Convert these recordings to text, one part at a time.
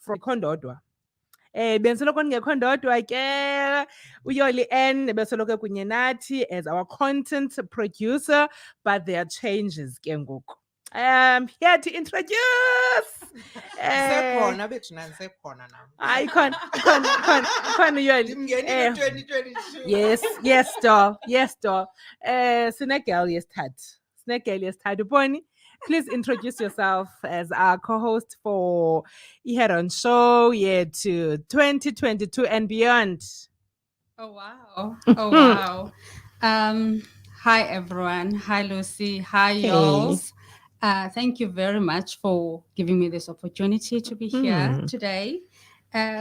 from Kondodwa. Bensoloko ndingekho ndodwa ke uYoli N besoloko kunye nathi as our content producer, but there are changes ke ngoku. Here to introduce Sekhona bethu nani sekhona nam. hayi khona uYoli. Ndimngenile 2022. Yes doll sinegirl yesithathu Bonnie, please introduce yourself as our co-host for Head On Show year to 2022 and beyond. Oh wow. Hi everyone. Hi Lucy. Hi y'alls. Thank you very much for giving me this opportunity to be here today.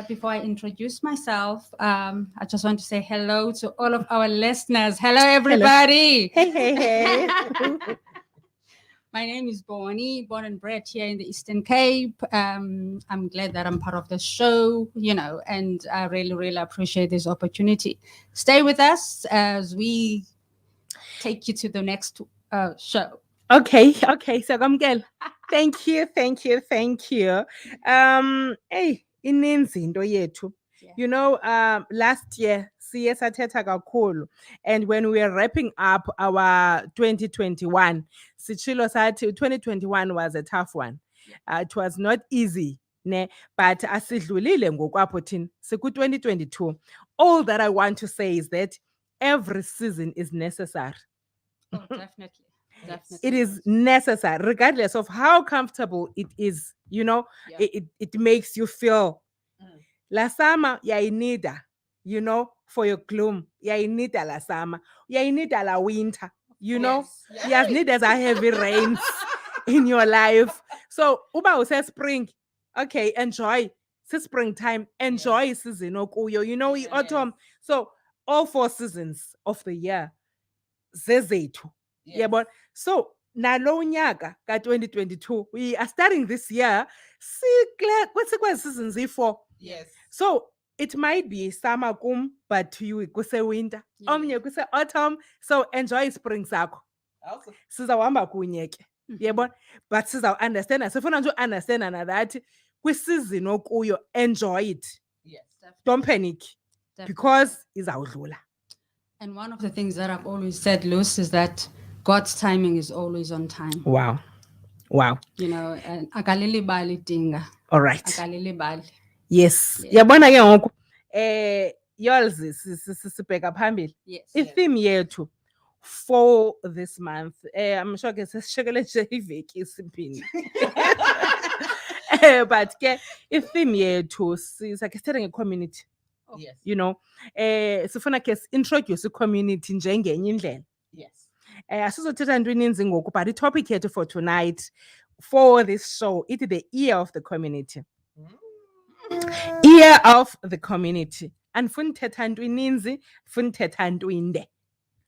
Before I introduce myself, I just want to say hello to all of our listeners. Hello everybody. Hey. My name is Bonnie, born and bred here in the Eastern Cape. I'm glad that I'm part of the show, and I really appreciate this opportunity. Stay with us as we take you to the next show. Okay, so thank you. Hey, ininzi into yethu. Last year siye sathetha kakhulu, and when we were wrapping up our 2021, sichilo sathi 2021 was a tough one. It was not easy, but asidlulile ngokwapho thina siku 2022. All that I want to say is that every season is necessary. Oh, definitely. It is necessary, regardless of how comfortable it is. It makes you feel. La summer, you need, for your gloom. You need la summer. You need la winter. You need as a heavy rains in your life. So, uba use spring, okay, enjoy. It's springtime, enjoy season okuyo. Autumn. So, all 4 seasons of the year, zezethu. Yeah, but so nalo nyaka ka 2022, we are starting this year. What's seasons 4? Yes. So it might be summer but you go say winter. You go say autumn. So enjoy spring sakho. Also. Sizawuhamba kunye ke. Yebo, but sizaw understand. Sifuna nje understand that kwi-season okuyo, enjoy it. Yes. Don't panic. Definitely. Because izawudlula. And one of the things that I've always said, Luce, is that God's timing is always on time. Wow. And akalili bali dinga. All right. Akalili bali. Yes. Yabona ke ngoku yours sibheka phambili. Yes. I-theme yethu for this month, I'm sure ke sesishekele nje iveki isiphini. But ke i-theme yethu sakhe sithethe nge-community. Yes. Sifuna ke introduce i-community njengenye indlela. Yes. Asizothetha into eninzi ngoku, but i-topic yethu for tonight, for this show, it is the ear of the community. Ear of the community. And funa uthetha into eninzi, funa uthetha into inde.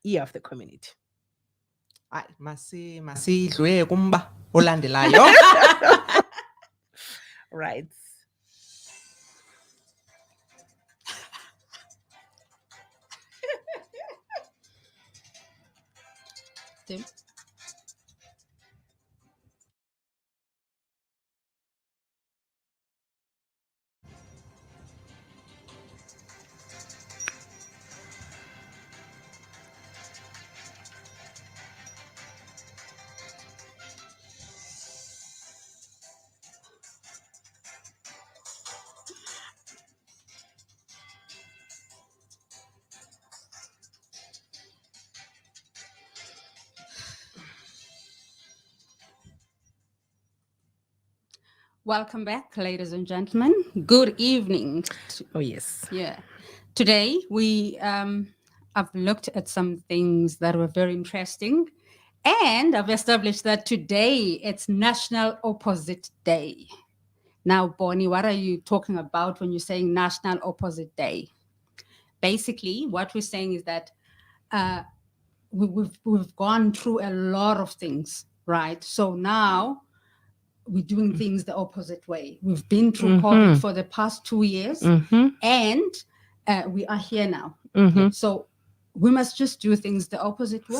Ear of the community. Hayi, masidlwe kumba olandelayo. Right. Welcome back, ladies and gentlemen. Good evening. Oh, yes. Yeah. Today, I've looked at some things that were very interesting, and I've established that today it's National Opposite Day. Now, Bonnie, what are you talking about when you're saying National Opposite Day? Basically, what we're saying is that we've gone through a lot of things, right? So now we're doing things the opposite way. We've been through COVID for the past 2 years, and we are here now. So we must just do things the opposite way.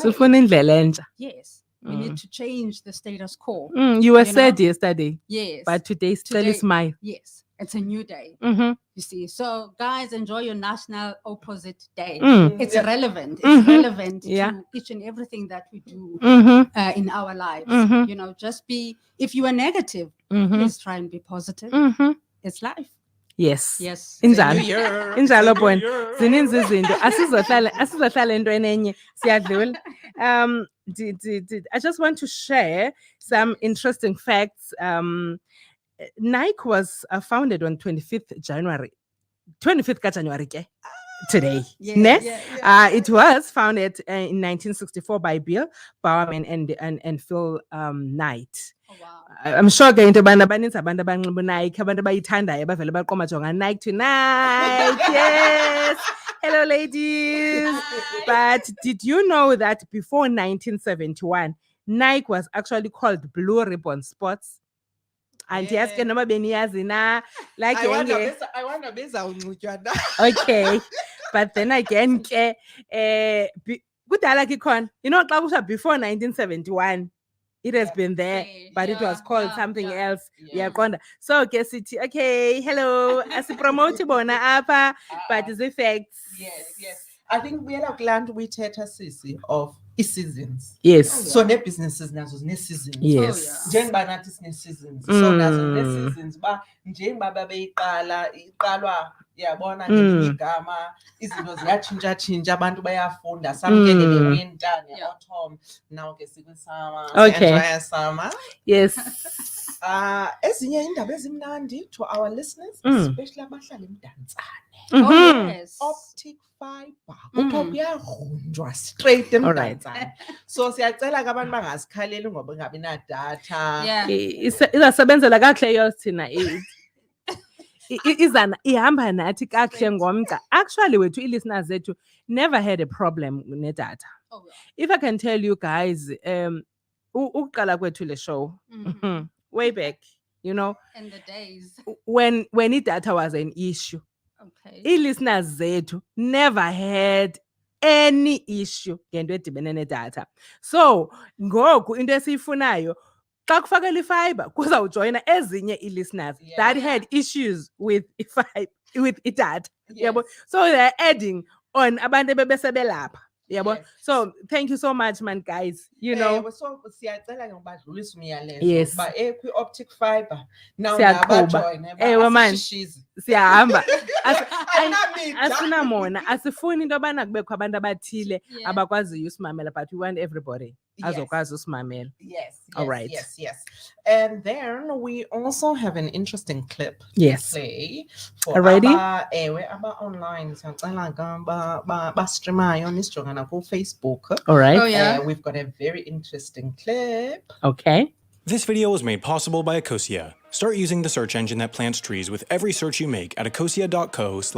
Yes. We need to change the status quo. You were sad yesterday. Yes. But today still is mine. Yes. it's a new day. Mm-hmm. You see, so guys, enjoy your national opposite day. Mm. It's relevant. It's Mhm. relevant Yeah. to each and everything that we do Mm-hmm. in our lives. Mhm. You know, just be. If you are negative, Mm-hmm. please try and be positive. Mm-hmm. It's life. Yes. Yes. It's a Injalo. new year. Injalo It's a new point. year. Zininzi izinto asizohlala entweni enye siyadlula. I just want to share some interesting facts. Nike was founded on 25th January. 25th January ke? Today. Yes, Ne? yeah, It was founded in 1964 by Bill Bowerman and Phil Knight. Oh, wow. I'm sure ke into abantu abaninzi abantu abanxiba Nike abantu abayithandayo bavele baqoma jonga Nike tonight. Yes. Hello ladies. But did you know that before 1971 Nike was actually called Blue Ribbon Sports? And yes, ke noma beniyazi na like I wonder bezawuncutywa na. okay. But then again ke kudala ke khona you know xa kusha before 1971 it has been there, but it was called something else. Yeah, so ke sithi okay, hello, asipromote bona apha, but the effects. Yes. I think we are land we sisi of seasons. Yes. So ne businesses nazo zine seasons. Yes. Njengoba nathi sine seasons. So nazo ne seasons ba njengoba babeyiqala iqalwa yabona ngelinye igama izinto ziyatshintsha abantu bayafunda samkele le-winter ne-autumn now ke sikwisummer. Okay. Enjoy summer. Yes. Ezinye indaba ezimnandi to our listeners, especially abahlala eMdantsane. Oh, yes. Optic fiber. Kuthiwa kuyagrunjwa straight eMdantsane. So siyacela ke abantu bangasikhaleli ngoba ngabi na data. Yeah. Izasebenzela kahle yothina izana ihamba nathi kahle ngomca. Actually wethu listeners zethu never had a problem ne data. Oh, yeah. If I can tell you guys uqala kwethu le show way back, you know, In the days. when data was an issue. Okay. Listeners zethu never had any issue ngento edibene nedata. So ngoku into esiyifunayo xa kufakela ifiber kuzawujoyina ezinye listeners that had issues with data. Yabo. So they're adding on abantu ebebesebelapha. Yabo. So thank you so much man guys, you know. So siyacela ke ngibadlulisa umyalezo Yes. ba kwi optic fiber now Siyaqhuba. nabajoyine Ewe man. asishizi. Siyahamba. Ayinamida. Asinamona asifuni into yobana kubekho abantu abathile Yeah. abakwaziyo usimamela, but we want everybody azokwazi usimamela. Yes. All right. Yes. And then we also have an interesting clip Yes. to play for Already? aba online siyacela ke ba streamayo nisijongana ku Facebook. All right. Oh, yeah. We've got a very interesting clip. Okay. This video was made possible by Ecosia. Start using the search engine that plants trees with every search you make at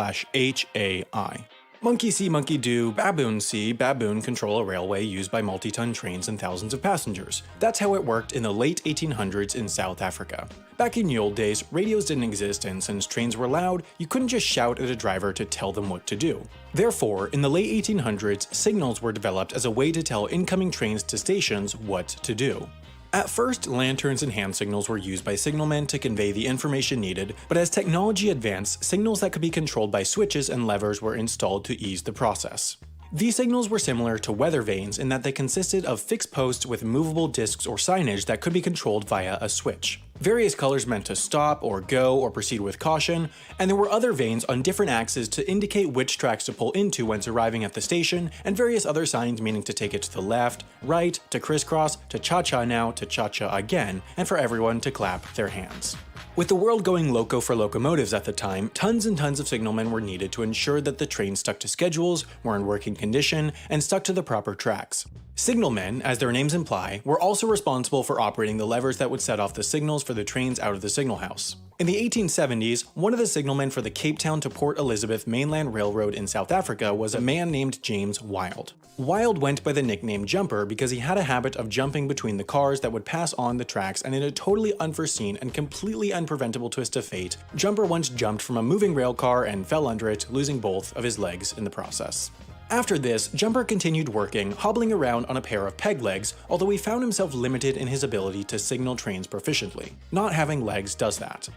ecosia.co/HAI. Monkey see, monkey do, baboon see, baboon control a railway used by multi-ton trains and thousands of passengers. That's how it worked in the late 1800s in South Africa. Back in the old days, radios didn't exist, and since trains were loud, you couldn't just shout at a driver to tell them what to do. Therefore, in the late 1800s, signals were developed as a way to tell incoming trains to stations what to do. At first, lanterns and hand signals were used by signalmen to convey the information needed, but as technology advanced, signals that could be controlled by switches and levers were installed to ease the process. These signals were similar to weather vanes in that they consisted of fixed posts with movable discs or signage that could be controlled via a switch. Various colors meant to stop or go or proceed with caution, and there were other vanes on different axes to indicate which tracks to pull into once arriving at the station, and various other signs meaning to take it to the left, right, to crisscross, to cha-cha now, to cha-cha again, and for everyone to clap their hands. With the world going loco for locomotives at the time, tons and tons of signalmen were needed to ensure that the trains stuck to schedules, were in working condition, and stuck to the proper tracks. Signalmen, as their names imply, were also responsible for operating the levers that would set off the signals for the trains out of the signal house. In the 1870s, one of the signalmen for the Cape Town to Port Elizabeth Mainland Railroad in South Africa was a man named James Wild. Wild went by the nickname Jumper because he had a habit of jumping between the cars that would pass on the tracks, and in a totally unforeseen and completely unpreventable twist of fate, Jumper once jumped from a moving rail car and fell under it, losing both of his legs in the process. After this, Jumper continued working, hobbling around on a pair of peg legs, although he found himself limited in his ability to signal trains proficiently. Not having legs does that.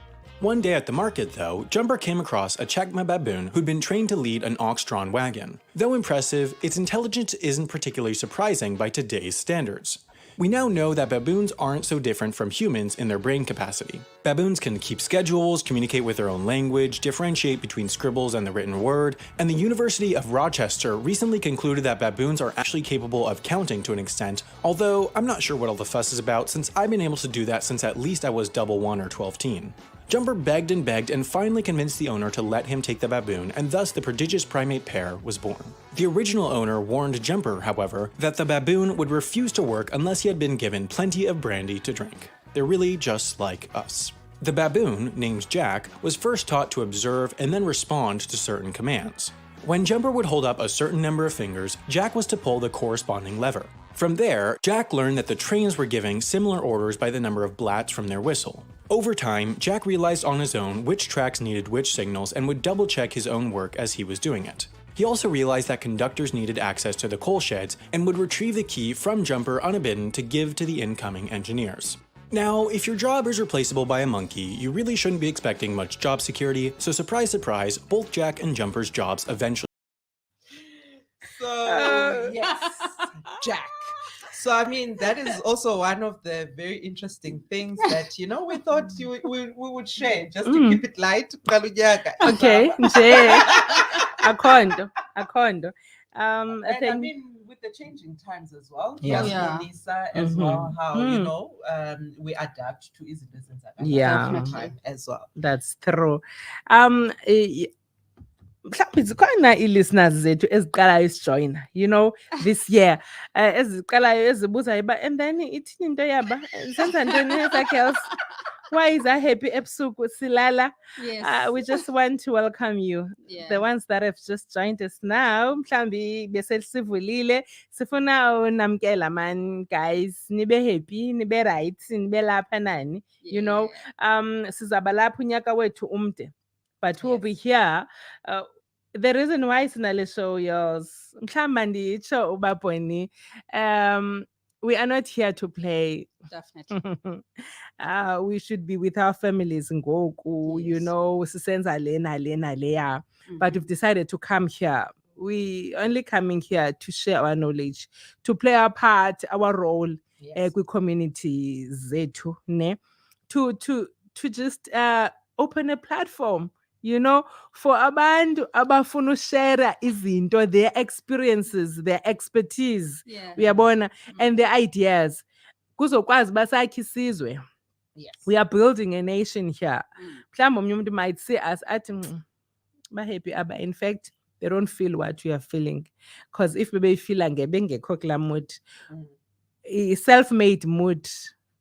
One day at the market, though, Jumper came across a Chacma baboon who'd been trained to lead an ox-drawn wagon. Though impressive, its intelligence isn't particularly surprising by today's standards. We now know that baboons aren't so different from humans in their brain capacity. Baboons can keep schedules, communicate with their own language, differentiate between scribbles and the written word, and the University of Rochester recently concluded that baboons are actually capable of counting to an extent, although I'm not sure what all the fuss is about since I've been able to do that since at least I was 1 or 12-teen. Jumper begged and finally convinced the owner to let him take the baboon, and thus the prodigious primate pair was born. The original owner warned Jumper, however, that the baboon would refuse to work unless he had been given plenty of brandy to drink. They're really just like us. The baboon, named Jack, was first taught to observe and then respond to certain commands. When Jumper would hold up a certain number of fingers, Jack was to pull the corresponding lever. From there, Jack learned that the trains were giving similar orders by the number of blats from their whistle. Over time, Jack realized on his own which tracks needed which signals and would double-check his own work as he was doing it. He also realized that conductors needed access to the coal sheds and would retrieve the key from Jumper unbidden to give to the incoming engineers. Now, if your job is replaceable by a monkey, you really shouldn't be expecting much job security, so surprise surprise, both Jack and Jumper's jobs eventually. So, yes, Jack. So, I mean, that is also one of the very interesting things that, we thought we would share just to keep it light. Okay, nje. Akhondo. And I think mean, with the changing times as well, Yeah. Yeah. Lisa, as well, how, we adapt to easy business Yeah. time as well. that's true. Mhlawumbe zikhona i-listeners zethu eziqalayo isijoyina, this year. Eziqalayo ezibuza iba, and then ithini into yaba? Senza ntoni esakhe else? Why is that happy ebusuku silala? Yes. We just want to welcome you. Yeah. The ones that have just joined us now, mhlambi besesivulile, sifuna unamkela man, guys, nibe happy, nibe right, nibe lapha nani. Sizaba lapha unyaka wethu umde. But we'll be here. The reason why sinale show yours, mhlawumbe nditsho ubabhweni, we are not here to play. Definitely. We should be with our families ngoku, Yes. sisenza lena leya. But we've decided to come here. We only coming here to share our knowledge, to play our part, our role with community zethu, ne? To just open a platform, for abantu abafuna ushare izinto, their experiences, their expertise, Yeah. uyabona, and their ideas. Kuzokwazi basakhe isizwe. Yes. We are building a nation here. Mhlawumbe omnye umuntu might see us athi ba-happy aba. In fact, they don't feel what we are feeling. Because if bebeyifila bengekho kulaa mood, self-made mood,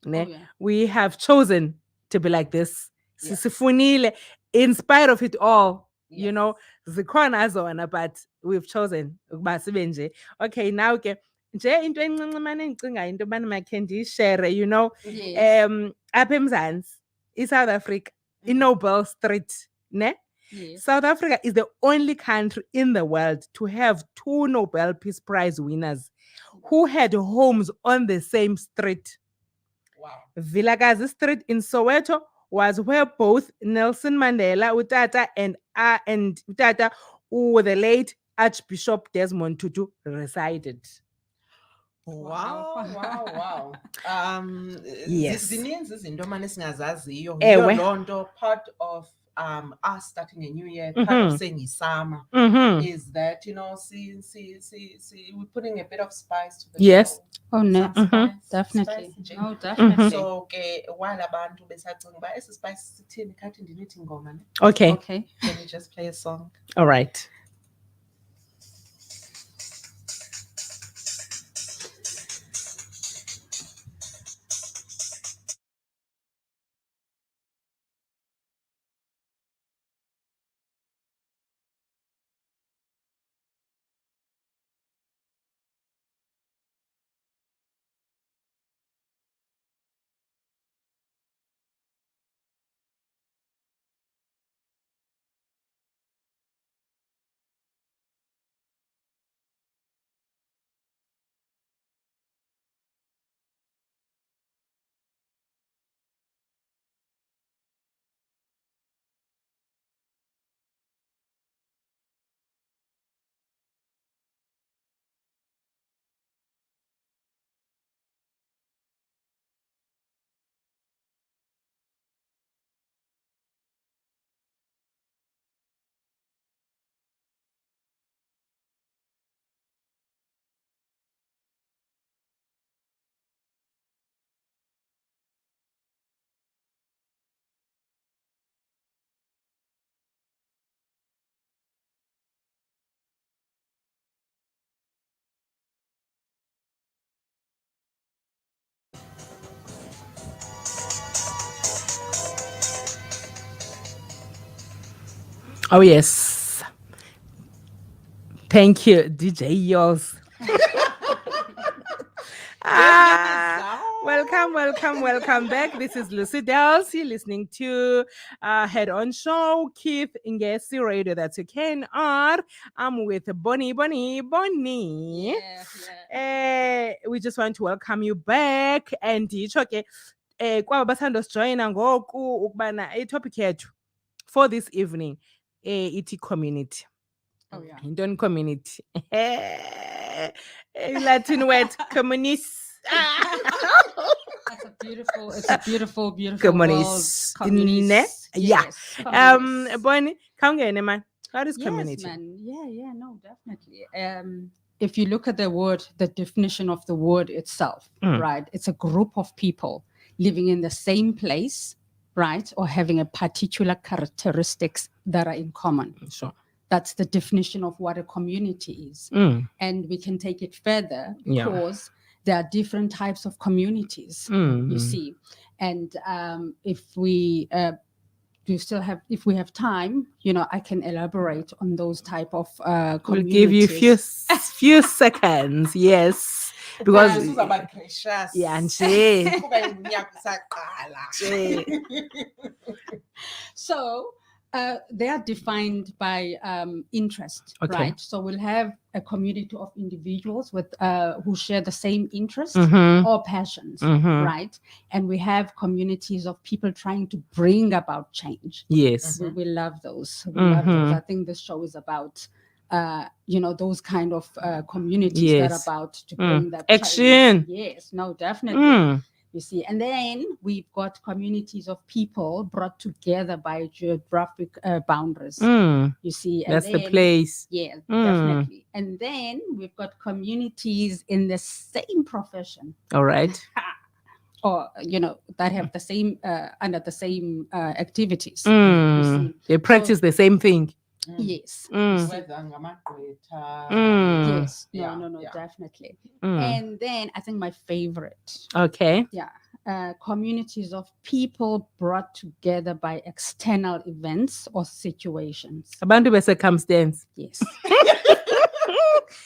ne? Oh, yeah. We have chosen to be like this. Yes. Sifunile, in spite of it all, Yes. zikhona zona, but we've chosen ukuba sibe nje. Okay, now ke nje into encinci mane endicingayo into yobana makhe ndiyishere, Yes. apha eMzantsi, iSouth Africa, iNobel Street, ne? Yes. South Africa is the only country in the world to have 2 Nobel Peace Prize winners who had homes on the same street. Wow. Vilakazi Street in Soweto was where both Nelson Mandela, Utata, and Utata, the late Archbishop Desmond Tutu, resided. Wow. Yes. Zininzi izinto manje singazaziyo. Ewe. Yiyo loo nto part of us starting a new year, part of saying isama, is that we're putting a bit of spice to the Yes. show. Oh, no. Some spice, Definitely. spice nje. No, definitely. So ke while abantu besacinga uba esi spice sithini khathi ndinithi ingoma ne. Okay. Okay. Can we just play a song? All right. Oh, yes. Thank you, DJ Yours. Welcome back. This is Lucy Delz. You're listening to Head On Show, Keith Ngesi Radio. That's your KNR. I'm with Bonnie. We just want to welcome you back. And okay, kwaba basandos join ngoku ukubana topic yethu for this evening iti community. Oh yeah. Indon community. Latin word communist. It's a beautiful Communists. word. Communists. Yeah. Communists. Bonnie, kangene man. What is Yes, community? man. Yeah, no, definitely. If you look at the definition of the word itself, right? It's a group of people living in the same place, right? Or having a particular characteristics that are in common. Sure. That's the definition of what a community is. And we can take it further because there are different types of communities, you see. And if we have time, I can elaborate on those type of communities. We'll give you few seconds, yes. Because yeah, nje. So they are defined by interest, right? So we'll have a community of individuals with who share the same interests or passions, right? And we have communities of people trying to bring about change. Yes. We love those. We love those. I think this show is about those kind of communities that are about to bring that action. Change. Yes, no, definitely. You see, and then we've got communities of people brought together by geographic boundaries. You see, and that's the place. Yeah, definitely. And then we've got communities in the same profession. All right. Or that have the same under the same activities. They practice the same thing. Yes. Yes. No, definitely. And then I think my favorite. Okay. Yeah. Communities of people brought together by external events or situations. Abantu be circumstance. Yes.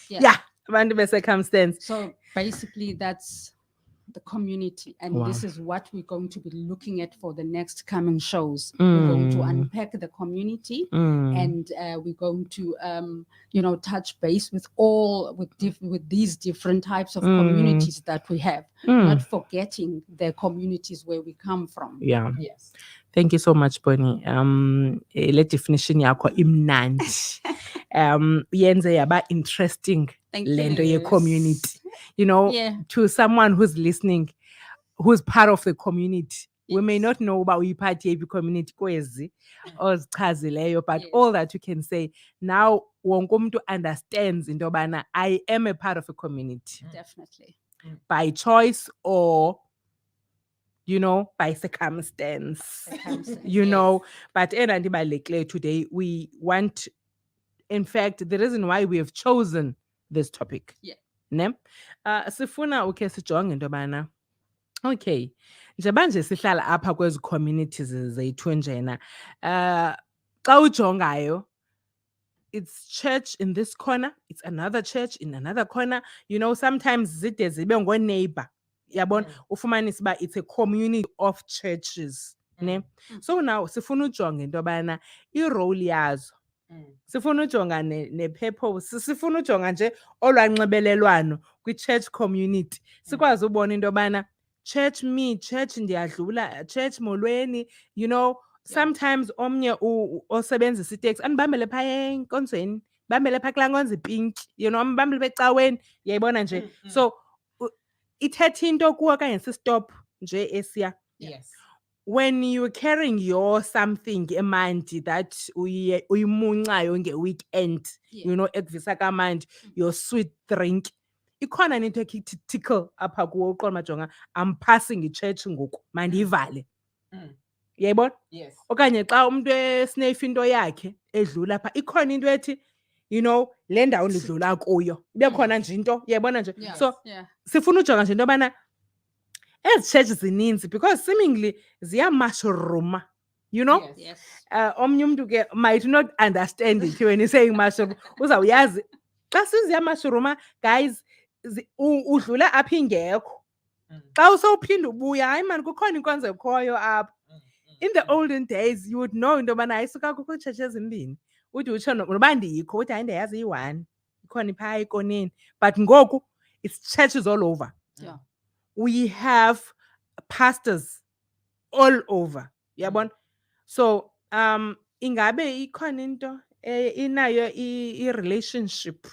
Yeah. Abantu be circumstance. So basically that's the community, and this is what we're going to be looking at for the next coming shows. We're going to unpack the community, and we're going to touch base with with these different types of communities that we have, not forgetting the communities where we come from. Yeah. Yes. Thank you so much, Bonnie. Le definition yakho imnandi. Yenze yaba interesting lento ye community. To someone who's listening, who's part of the community. We may not know about party community kwezi or chazileyo, but all that you can say now wonke umuntu understands into yobana I am a part of a community. Definitely. By choice or by circumstance. But today we want, in fact, the reason why we have chosen this topic. Ne? Sifuna sijonge into yobana okay, njengoba nje sihlala apha kwezi communities zethu njena, xa ujongayo, it's church in this corner, it's another church in another corner. Sometimes zide zibe ngo-neighbor. Yabona, ufumanisa uba it's a community of churches. Ne? So now sifuna ujonge into yobana i-role yazo. Sifuna ujonga ne-purpose, sifuna ujonga nje olwanxibelelwano kwi-church community. Sikwazi ubona into yobana church ndiyadlula, church molweni, sometimes omnye osebenzisa iteksi andibambele phaa enkonzweni, bambele phaa kulaa nkonzo ipinki, ambambele phaa ecaweni, yayibona nje. So ithetha into kuwo okanye sistop nje esiya. Yes. When you're carrying your something emandi that uyimuncayo nge-weekend, ekuvisa kamandi, your sweet drink, ikhona nento ekhithi tickle apha kuwo uqonda majonga, I'm passing i-church ngoku, mandiyivale. Yayibona? Yes. Okanye xa umuntu esneyifa into yakhe edlula apha, ikhona into ethi le ndawo ndidlula kuyo, ibe khona nje into, yayibona nje. So sifuna ujonga nje into yobana ezi church zininzi because seemingly ziyamashruma You know? Yes. Omnye umntu ke might not understand it when he's saying mushroom. Uzawuyazi. Xa siziya mushroom, guys, udlula apha ingekho. Xa usawuphinda ubuya, hayi man, kukhona inkonzo ekhoyo apha. In the olden days, you would know into yobana isuka kukho iitshetshi ezimbini. Uthi utsho noba ndikho, uthi hayi ndiyazi iyi-one. Ikhona phaa ekoneni. But ngoku, it's churches all over. Yeah. We have pastors all over. Yabona? So, ingabe ikhona into inayo i-relationship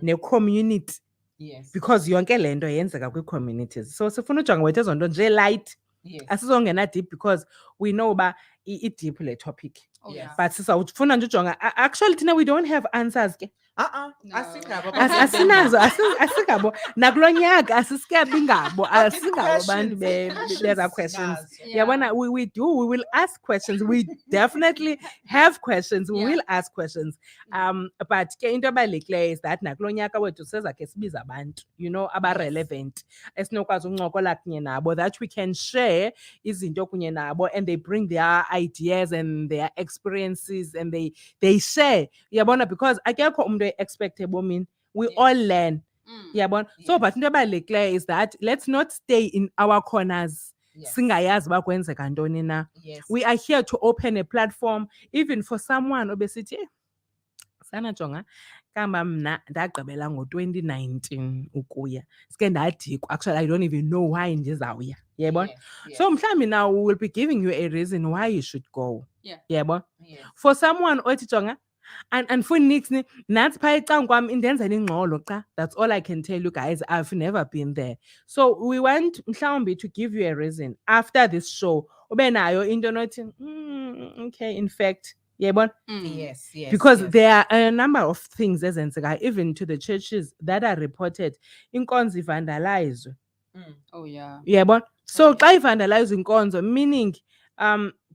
ne-community. Yes. Because yonke le nto yenzeka kwii-communities. So sifuna ujonga wethu ezo nto nje light. Yes. Asizongena deep because we know uba i-deep le topic. Oh, yeah. But sisawufuna nje ujonga. Actually, thina we don't have answers ke. No. Asingabo Asinazo, asigabo. Nakulo nyaka asisikabi ngabo. Asingabo abantu beza questions. Yeah. Yabona, we do. We will ask questions. We definitely have questions. We will ask questions. But ke into ebalulekileyo is that nakulo nyaka wethu sezakhe sibiza abantu, you know, aba-relevant. Esinokwazi uncokola kunye nabo, that we can share izinto kunye nabo, and they bring their ideas and their experiences and they share. Yabona, because akekho umuntu expect ebomini. We all learn. Yabona. So but into ebalulekileyo is that let's not stay in our corners. Singayazi uba kwenzeka ntoni na. Yes. We are here to open a platform even for someone obesithi sana jonga kamba mna ndagqibela ngo-2019 ukuya. Sike ndadikwa. Actually, I don't even know why ndizawuya. Yabona. Yes. So mhlawumbi now we will be giving you a reason why you should go. Yeah. Yabona. Yes. For someone othi jonga and for nix nathi phaa ecangkwam indenzela ingxolo xa. That's all I can tell you guys. I've never been there. So we want mhlawumbi to give you a reason after this show. Ube nayo into nothi okay, in fact, yabona. Yes. Because yes. there are a number of things ezenzeka even to the churches that are reported. Inkonzo ivandalizwe. Oh, yeah. Yabona. So xa ivandalizwe inkonzo, meaning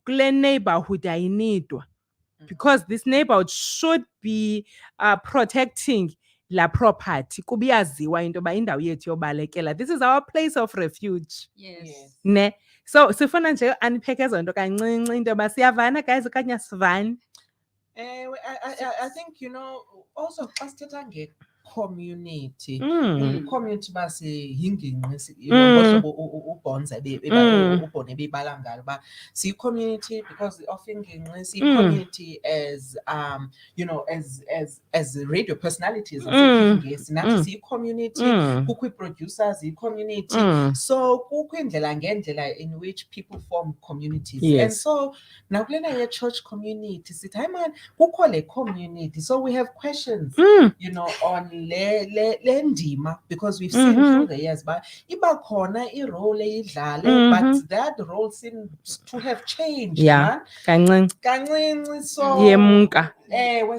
kule neighborhood ayinidwa. Because this neighborhood should be protecting la property. Kubiyaziwa into ba indawo yethu yobalekela. This is our place of refuge. Yes. Ne? So sifuna nje unpack ezo nto kancinci into ba siyavana guys okanye asivani. I think, you know, also xa sithetha nge-community, community basiyingingqi, you know, ngohlobo ubhonza ubhone bebala ngalo ba siyi-community because of ingingqi, siyi-community as you know, as radio personalities zasekhingesi, nathi siyi-community, kukho ii-producers, yi-community. So kukho indlela ngendlela in which people form communities. Yes. And so nakulena ye-church community sithi hayi man kukho le community, so we have questions, you know, on le ndima, because we've seen through the years but iba khona i-role eyidlale, but that role seems to have changed, man. Kancinci. So Yemka.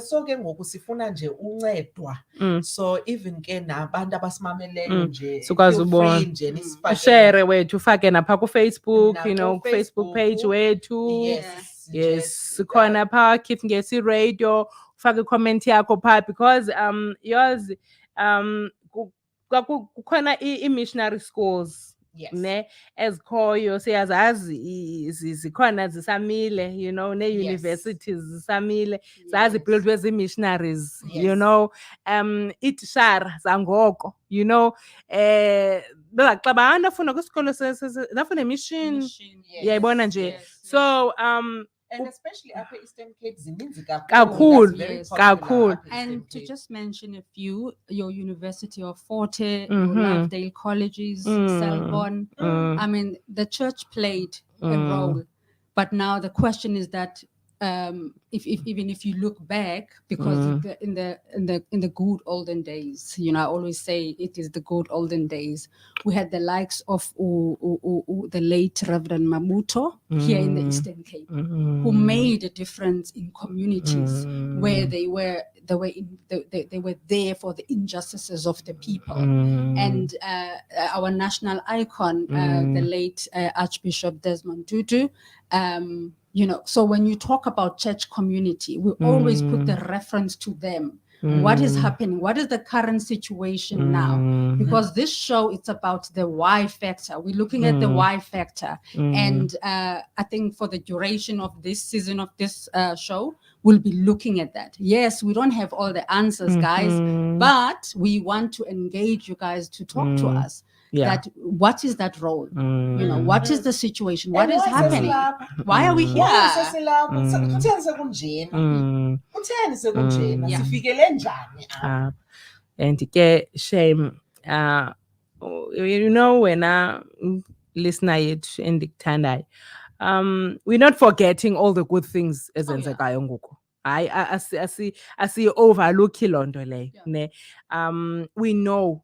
So ke ngoku sifuna nje uncedwa. So even ke nabantu abasimameleyo nje Sikwazi feel ubona. free nje nisifake Share wethu ufake napha ku-Facebook, you know, Naku- Facebook page wethu. Yes. Sikhona phaa Kithi Ngesi Radio. Ufake i-comment yakho phaa because yours kukhona i-missionary schools. Yes. Ne ezikhoyo siyazazi zikhona zisamile, you know, ne-universities zisamile, zazibuildwe zii-missionaries, you know, iitishara zangoko, you know, xa bahamba afuna kwisikolo nafuna emission, yayibona nje. So and especially upper Eastern Cape zininzi Kakhulu, That's very yes. popular kakhulu. upper Eastern And to Cape. just mention a few, your University of Forte, your Lovedale Colleges, Selborne. I mean, the church played a role, but now the question is that even if you look back, because in the good olden days, you know, I always say it is the good olden days. We had the likes of the late Reverend Mamuto here in the Eastern Cape, who made a difference in communities where they were there for the injustices of the people. And our national icon, the late Archbishop Desmond Tutu. You know, so when you talk about church community, we always put the reference to them What is happening? What is the current situation now? Because this show, it's about the why factor. We're looking at the why factor. And I think for the duration of this season of this show, we'll be looking at that. Yes, we don't have all the answers, guys, but we want to engage you guys to talk to us. That what is that role? You know, what is the situation? What is happening? Why are we here? Kutheni sekunjena? Kutheni sekunjena? Sifikele njani apha? And shame, you know, when listener yethu endikuthandayo, we're not forgetting all the good things ezenzekayo ngoku. Asi overlook loo nto leyo, ne. We know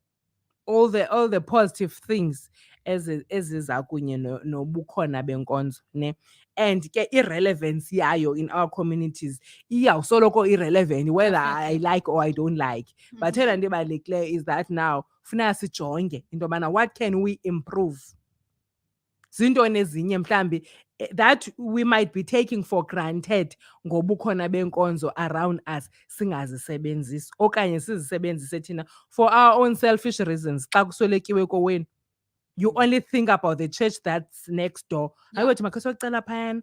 all the positive things eziza kunye nobukhona benkonzo, ne. And irrelevance yayo in our communities iyawusoloko irrelevant whether I like or I don't like. But eyona nto ibalulekileyo is that now funeka sijonge into yobana what can we improve. Zintoni ezinye mhlambi that we might be taking for granted ngobukhona benkonzo around us singazisebenzisi okanye sizisebenzise thina for our own selfish reasons. Xa kuswelekiwe kowenu, you only think about the church that's next door. Ayiwethi makhe siyocela phayana.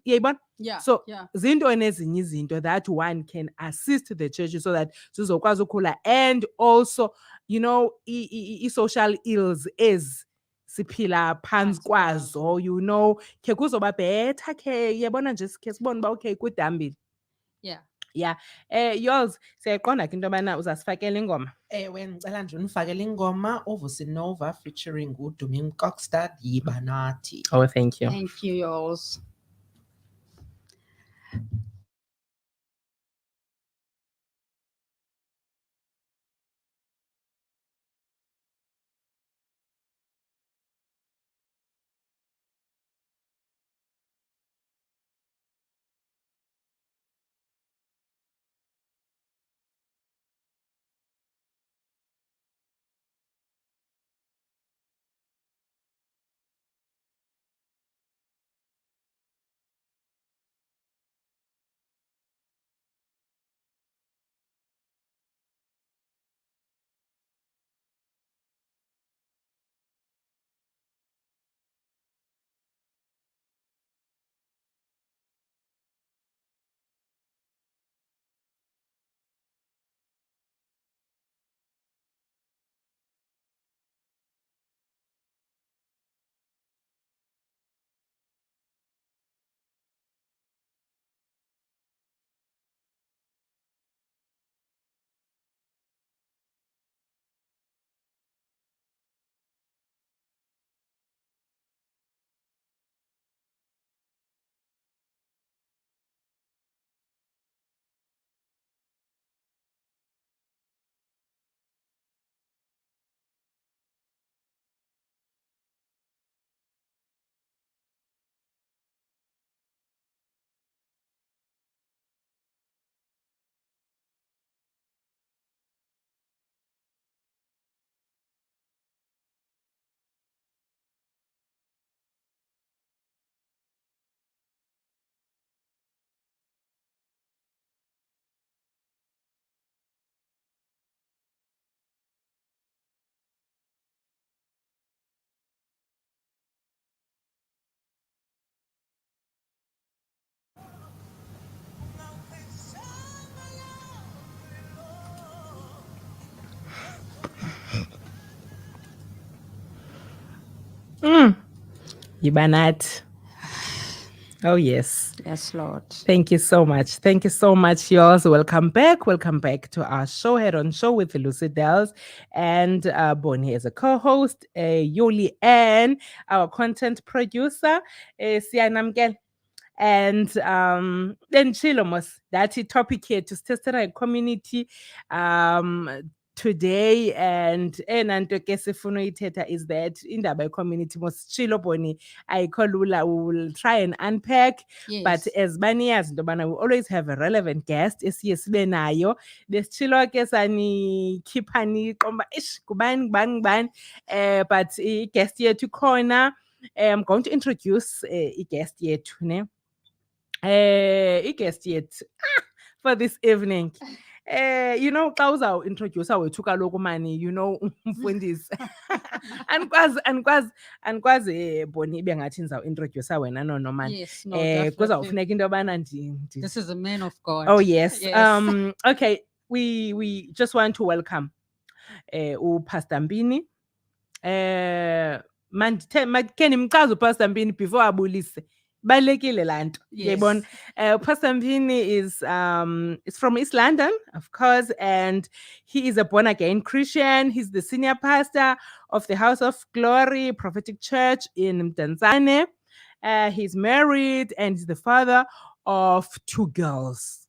Yayibona? So zintoni ezinye izinto that one can assist the church so that sizokwazi ukhula. And also, you know, i-social ills siphila phantsi kwazo, you know, khe kuzoba better khe yabona nje sikhe sibone uba okay kudambile. Yours siyayiqonda ke into yobana uzasifakela ingoma. Ewe, ngicela nje unifakele ingoma Ovusinova featuring uDumi Mkokstad, Yiba Nathi. Oh, thank you. Thank you, yours. Yiba Nathi. Oh, yes. Yes, Lord. Thank you so much. Thank you so much, yours. Welcome back. Welcome back to our show, Head On Show with Lucy Delz and Bonnie as a co-host, Yoli Ann, our content producer, Siyanamkel. And then Chilomos, that's a topic here to test community today. And enanto ke sifuna uyithetha is that indaba ye-community mos chilo Bonnie ayikho lula. We will try and unpack. Yes. But as baniyazi into yobana we always have a relevant guest esiye sibe nayo. Besitshilo ke sanikhipha niqomba ish ngubani. But i-guest yethu khona. I'm going to introduce i-guest yethu, ne? I-guest yet for this evening You know, xa uzawuintroduce wethu kaloku mani, you know, umfundisi. Andikwazi Boni ibe ngathi ndizawuintroduce wena no mani. Yes, no, definitely. Kuzawufuneka into yobana This is a man of God. Oh yes. Yes. Okay, we just want to welcome Pastor Mpini. Mandikhe nimchaze uPastor Mpini before abulise. Balekile laa nto. Yes. Uyayibona? Pastor Mpini is from East London, of course, and he is a born again Christian. He's the senior pastor of the House of Glory Prophetic Church in Tanzania. He's married and he's the father of 2 girls.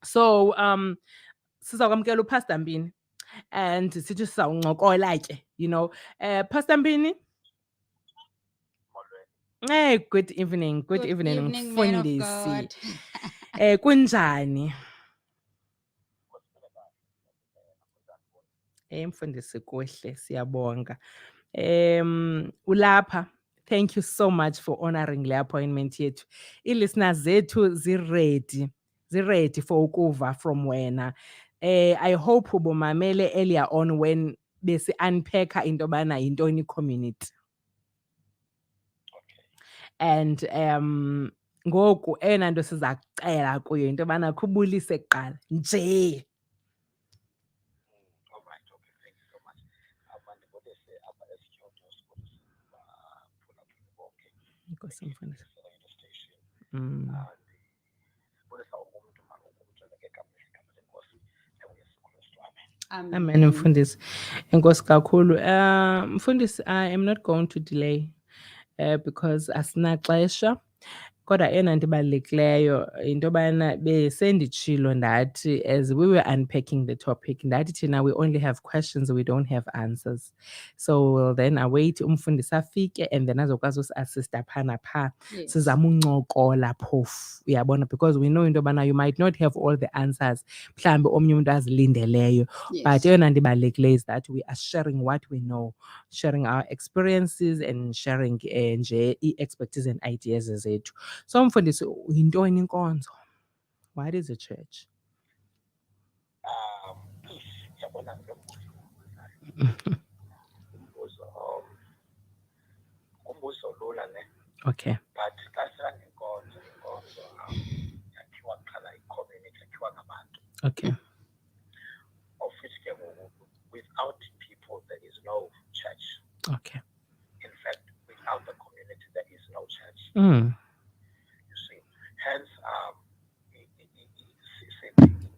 So sizakwamkela uPastor Mpini and sithi sizawuncokola ke, you know. Pastor Mpini. Hey, good evening. Good evening, man of mfundisi. God. Kunjani? Mfundisi kuhle, siyabonga. Ulapha. Thank you so much for honoring the appointment yethu. I-listeners zethu ziredi for ukuva from wena. I hope ubomamele earlier on when besi unpack into bana yintoni community. And ngoku ena nto sizakucela kuyo into yobana khubulise kuqala nje. Inkosi mfundisi. Amen mfundisi. Enkosi kakhulu. Mfundisi, I am not going to delay because asinaxesha. Kodwa ena nto ibalulekileyo into yobana besenditshilo ndathi as we were unpacking the topic ndathi thina we only have questions, we don't have answers. So we'll then await umfundisi afike and then azokwazi usi-assista phaa naphaa. Yes. Sizama uncokola phofu, uyabona, because we know into yobana you might not have all the answers. Mhlambi omnye umuntu azilindeleyo. Yes. But eyona nto ibalulekileyo is that we are sharing what we know, sharing our experiences and sharing nje i-expertise and ideas zethu. So mfundisi, yintoni inkonzo? What is a church? Okay. Okay. Without people, there is no church. Okay. In fact, without the community, there is no church. You see, hence,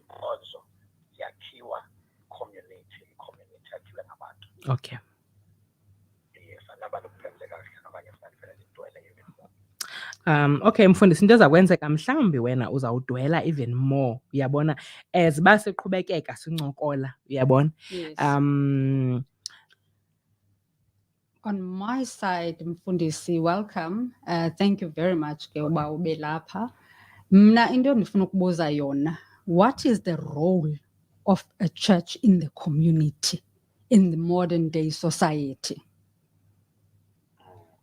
also yakiwa community yakiwa nabantu. Okay. Yes, anabantu kuphenzeka kahle nabanye fanele intwele even more. Okay mfundisi, into ezakwenzeka mhlawumbi wena uzawudwela even more, uyabona, as basiqhubekeka sincokola, uyabona. Yes. On my side, Mfundisi, welcome. Thank you very much ke uba ube lapha. Mna into ndifuna ukubuza yona, what is the role of a church in the community in the modern day society?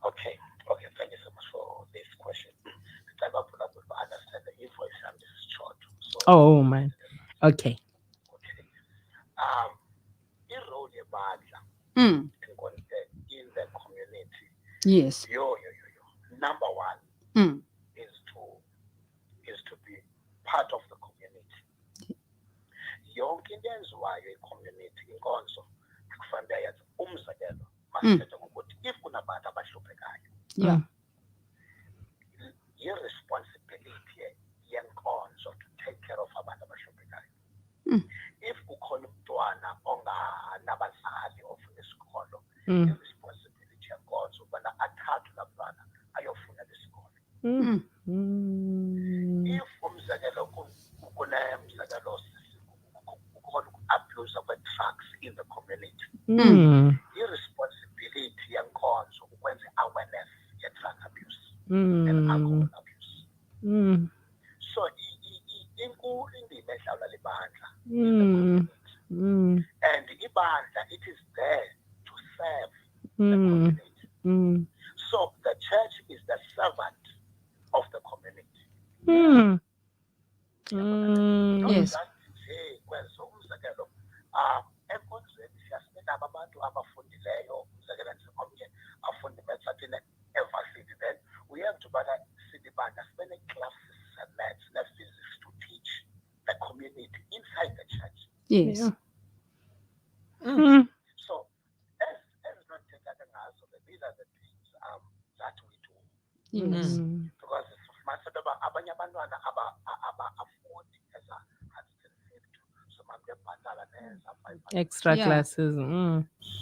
Okay, thank you so much for this question. The time I put up with understand the info exam, this is short. So Oh man. Okay. I-role yebandla Mm. in the community. Yes. Yo. Number one Mm. is to be part of the community. Yonke into enziwayo i-community inkonzo kufanele yazi umzekelo masithethe ngokuthi if kunabantu abahluphekayo, Yeah. i-responsibility yenkonzo to take care of abantu abahluphekayo. If ukhona umntwana onganabazali ofuna isikolo, i-responsibility yenkonzo ubana athathwe laa mntwana ayofuna isikolo. If umzekelo kunemzekelo ukhona uku-abuse kwe-drugs in the community, i-responsibility yenkonzo ukwenza awareness ye-drug abuse and alcohol abuse. So inkulu indima edlalwa libandla in the community. And ibandla, it is there to serve the community. So the church is the servant of the community. Not Yes. just say Enkonzweni siyasinika abantu abafundileyo umzekelo nje omnye afunde maths athini evarsity, then we have to bana sidibanda sibe nee-classes and-maths ne-physics to teach the community inside the church. Yes. So as nothetha ngazo, these are the things that we do. Yes. Because fumanisa into yoba abanye abantwana aba-afodi eza 150, so mamntu ebhatala neza 500. Extra Yeah. classes.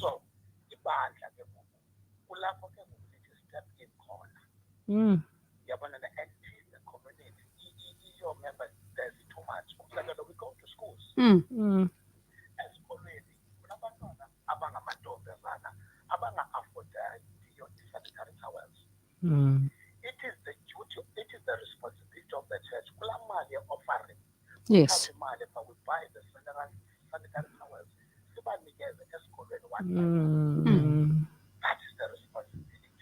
So ibandla ke ngoku kulapho ke ngoku lithi step in khona, yabona, and teach the community, your members, there's too much. Umzekelo, we go to schools. Esikolweni kunabantwana abangamantombazana abanga-afodayo i-sanitary towels. It is the duty, it is the responsibility of the church. Kulaa mali offering. Yes. Imali, but we buy the sanitary towels. Sibanikeze esikolweni one by one. That is the responsibility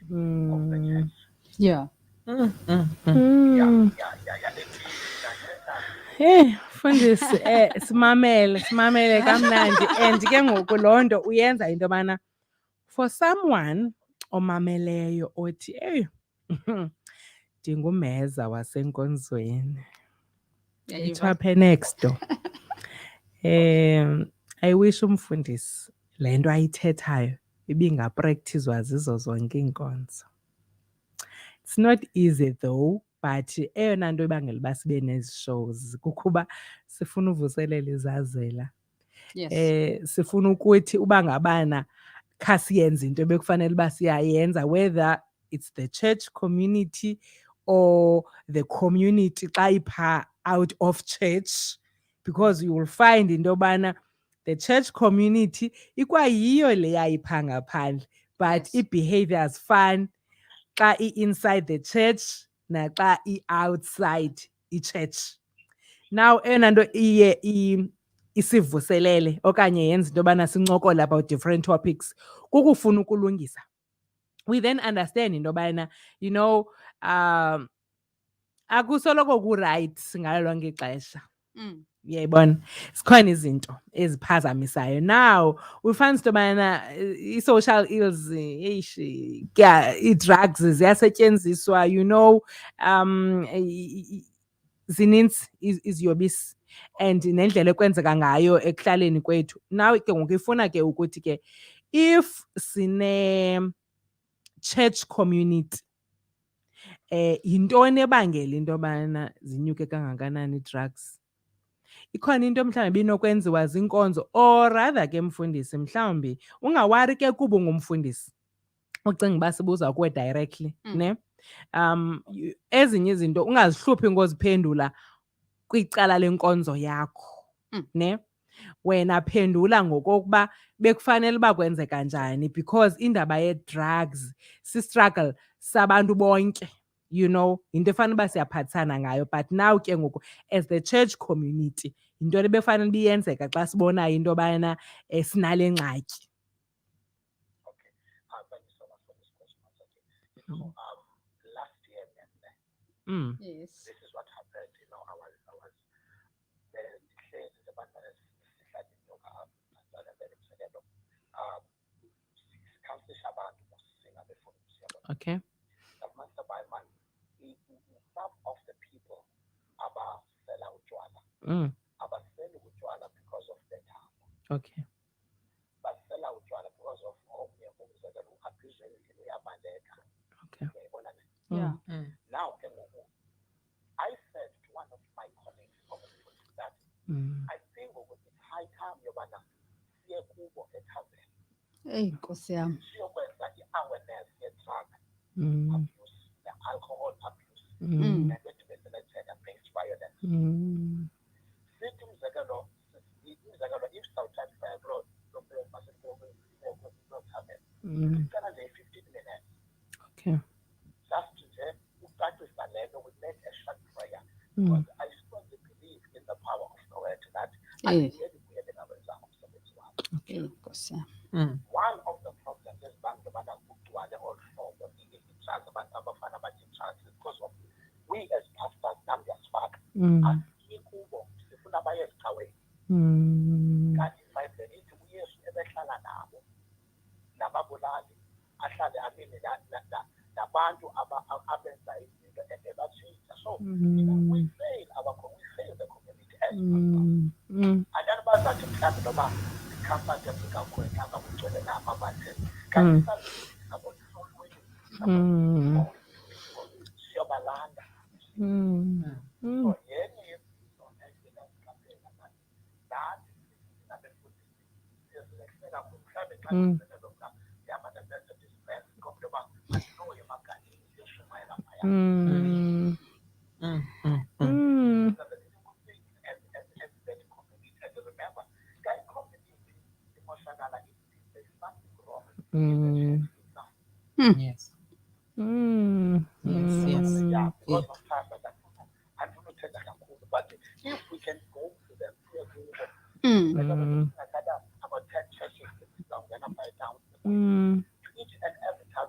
of the church. Yeah. Hey, Mfundisi, simamele kamnandi. And ke ngoku loo nto uyenza into yobana for someone omameleyo othi, hey, ndingumeza wasenkonzweni. It's apha next door. I wish umfundisi le nto ayithethayo ibingapractizwa zizo zonke iinkonzo. It's not easy though, but eyona nto ibangela uba sibe nezi shows kukuba sifuna uvuselela izazela. Yes. Sifuna ukuthi uba ngabana khasiyenza into ebekufanele uba siyayenza, whether it's the church community or the community xa ipha out of church, because you will find into yobana the church community ikwayiyo le yayipha ngaphandle, but Yes. i-behaviors fun xa i-inside the church naxa i-outside i-church. Now eyona nto iye isivuselele okanye yenza into yobana sincokole about different topics kukufuna ukulungisa. We then understand into yobana, you know, akusoloko ku-right ngalo lonke ixesha. Uyayibona, zikhona izinto eziphazamisayo. Now ufumanisa into yobana i-social ills, ii-drugs ziyasetyenziswa, you know, zinintsi iziyobisi and nendlela ekwenzeka ngayo ekuhlaleni kwethu. Now ke ngoku ifuna ke ukuthi ke if sine church community, yintoni ebangela into yobana zinyuke kangakanani ii-drugs? Ikhona into mhlawumbi binokwenziwa zinkonzo, or rather ke mfundisi, mhlawumbi ungawari ke kuba ungumfundisi ucinga uba sibuza kuwe directly, ne? Ezinye izinto ungazihluphi ngoziphendula kwicala lenkonzo yakho, ne? Wena phendula ngokokuba bekufanele uba kwenzeka njani, because indaba ye-drugs si-struggle sabantu bonke, you know, into efanele uba siyaphathisana ngayo. But now ke ngoku as the church community yinto ebefanele uba iyenzeka xa sibonayo into yobana sinale ngxaki. Okay. Thank you so much for this question. You know, last year, Yes. this is what happened. You know, I was declared the bandana Okay. Some of the people abasela utywala abaseli utywala because of their time. Okay. Basela utywala because of umzekelo abuse endlini uyabaleka. Okay. Yeah. Now I said to one of my colleagues that I think it's high time yobana siye kubo ethaveni. Hey, Nkosi yami. Siyokwenza i-awareness ye-drug abuse, the alcohol abuse, against violence. Sithi umzekelo if South Africa abroad icala nje 15 minutes. Okay. Just nje ucacisa le nto, we make a short prayer, because I strongly believe in the power of the word that ayiyeli ngabenza umsebenzi wabo. Hey, Nkosi yami. One of the problems is bantu abagugcwale olhlobo i-drugs, abantu abafana bathi-drugs, because of we as pastors nam ndiyasifaka asiyi kubo, sifuna baye ezicaweni. Kanti 5 abantu abenza izinto and batshintsha. So we fail the community as and then bazathi mhlawumbe noba comfortable kakhulu ngakugcwele napa bathe kanti sasifundisa bonsolweni siyobalanda. So yenye yezinto endingaziqaphela nathi singabefundisi siyazilehleka mhlawumbe xa sisebenza yamana bese dispense ngoba yoba andinoye emagadini siyoshumayela phaya. And remember, that community emotional there's something wrong. Yes. Yeah, because of time, but I don't know but if we can go to them, about 10 churches down then up by down each and every time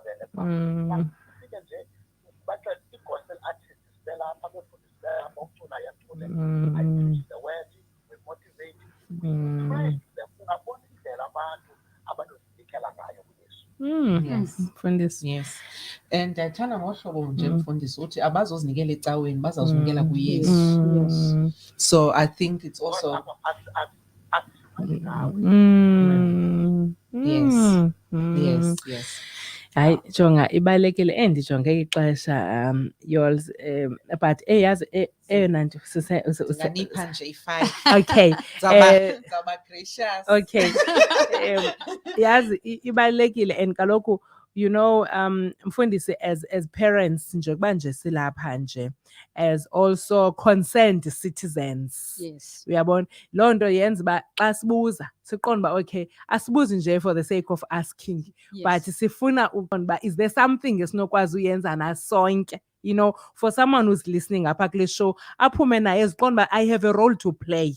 but the gospel artists spell up for the I teach the word, we motivate, we pray to them, Yes. And thana ngohlobo nje mfundisi uthi abazozinikela ecaweni bazawuzinikela kuYesu. So I think it's also yes. Hayi jonga ibalekile endijonge ixesha yours but eyazi eyona nto ndinganipha nje i-5. okay Zaba gracious. okay yazi ibalekile and kaloku you know mfundisi as parents nje kuba nje silapha nje as also concerned citizens. Yes. Uyabona loo nto yenza uba xa sibuza siqonde uba okay asibuzi nje for the sake of asking but sifuna uqonda uba is there something esinokwazi uyenza nasonke, you know, for someone who's listening apha kule show aphume naye eziqonda uba I have a role to play.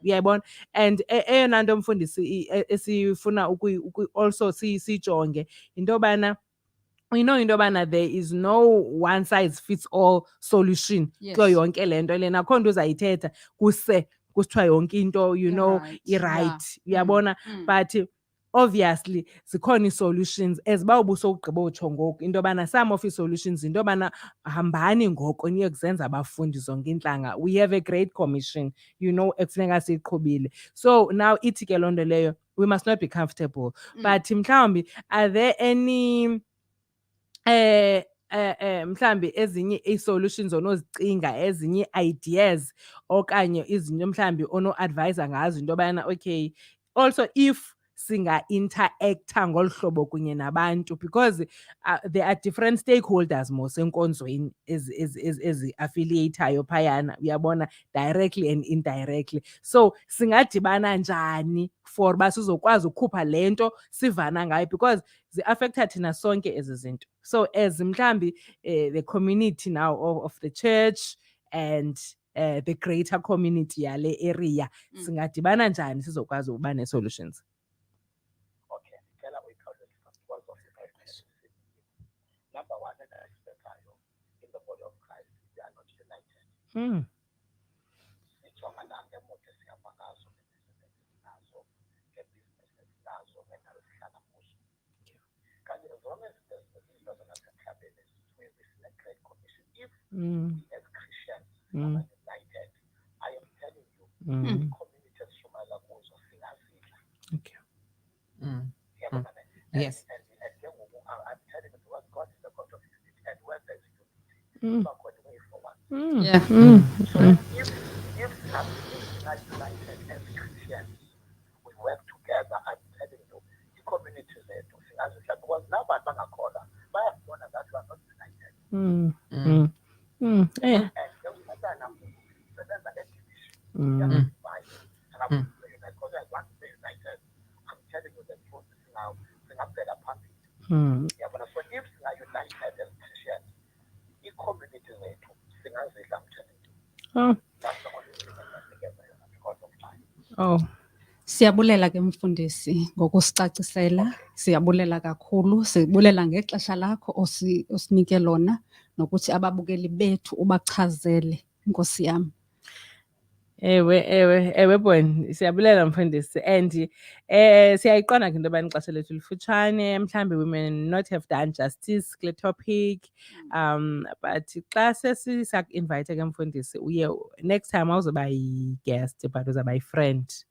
Uyayibona and eyona nto mfundisi esifuna also sijonge into yobana you know into yobana there is no one size fits all solution kuyo yonke le nto lena akho nto uzayithetha kusithiwa yonke into you know i-right uyabona but obviously zikhona ii-solutions eziba ubusowugqiba utsho ngoku into yobana some of ii-solutions into yobana hambani ngoko niyokuzenza abafundi zonke intlanga. We have a great commission, you know, ekufuneka siyiqhubile. So now ithi ke loo nto leyo we must not be comfortable but mhlawumbi are there any mhlambi ezinye ii-solutions onozicinga ezinye ideas okanye izinto mhlambi ono-advisa ngazo into yobana okay also if singa-interacta ngolu hlobo kunye nabantu because there are different stakeholders mos enkonzweni ezi-affiliatayo phayana uyabona directly and indirectly. So singadibana njani for uba sizokwazi ukhupha le nto sivana ngayo because zi-affecta thina sonke ezi zinto. So as mhlambi the community now of the church and the greater community yale area singadibana njani sizokwazi uba ne-solutions. Okay, tell we because of the number one that I expect in the body of Christ, they are not united. As Christians are united, I am telling you, communities from other goals of Okay. Yes. And I'm telling you, what God is the God of unity, and where there's unity, God way for one. So if we are united as Christians, we work together. I'm telling you, the communities there to sing as because now by Bangakola, by a one that we are not united. And then we have done so that's the division. And I'm because I want to be united. I'm telling you the truth now. Sing up better pumping. Yeah, but so if we are united as Christians, the communities there to sing as I'm telling you. That's the only thing that's together because of time. Siyabulela ke mfundisi ngokusicacisela, siyabulela kakhulu, sibulela ngexesha lakho osinike lona nokuthi ababukeli bethu ubachazele. Nkosi yami. Ewe bona siyabulela mfundisi and siyayiqonda ke into yobana ixesha lethu lifutshane mhlawumbi we may not have done justice kule topic but xa sesisaku-invite ke mfundisi uye next time awuzoba yi-guest but uzawuba yi-friend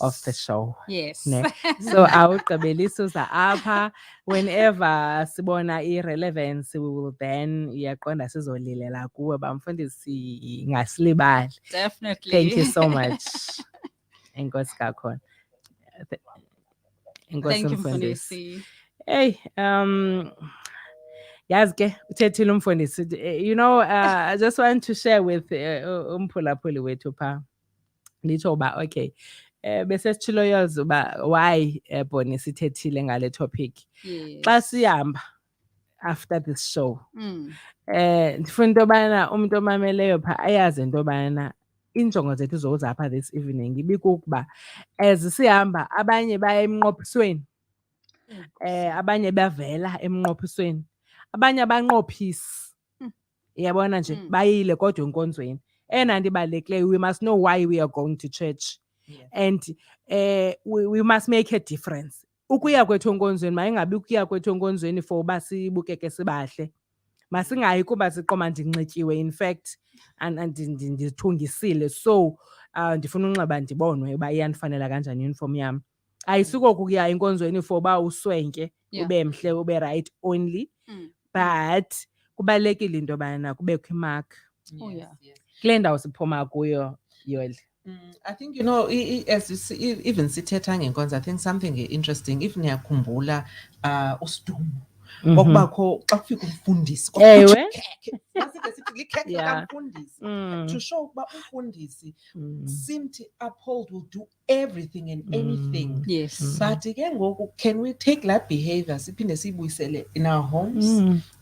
of the show. Yes. Ne? So awugqibelisa uza apha whenever sibona i-relevance we will then iyaqonda sizolilela kuwe bamfundisi ngasilibali. Definitely. Thank you so much. Enkosi kakhona. Enkosi Thank you, mfundisi. Mfundisi. Hey, yazi ke uthethile umfundisi. You know, I just want to share with umphulaphuli wethu pha. Litho ba okay. Bese sitshilo yazi uba why Bonnie sithethile ngale topic. Yes. Xa sihamba after this show. Ndifuna into yobana umuntu omameleyo pha ayazi into yobana injongo zethu zokuza apha this evening ibikukuba as sihamba abanye baya emnqophisweni. Abanye bavela emnqophisweni. Abanye abanqophisi. Yabona nje bayile kodwa enkonzweni. Enanto ibalulekileyo we must know why we are going to church. Yes. And we must make a difference. Ukuya kwethu enkonzweni mayingabi ukuya kwethu enkonzweni for uba sibukeke sibahle. Masingayi kuba siqoma ndinxityiwe in fact ndithungisile so ndifuna unxiba ndibonwe uba iyandifanela kanjani uniform yam. Ayisuko kuya enkonzweni for uba uswenke ube mhle ube right only but kubalekile into yobana kubekho imark. Oh yeah. Kule ndawo siphuma kuyo Yoli. I think, you know, as you see, even sithetha ngenkonzo, I think something interesting, if niyakhumbula usidumo kwakubakho xa kufika umfundisi Ewe. masike sithi likhekhe Yeah. kamfundisi to show ukuba umfundisi seemed uphold will do everything and anything. Yes. But ke ngoku can we take that behavior siphinde siyibuyisele in our homes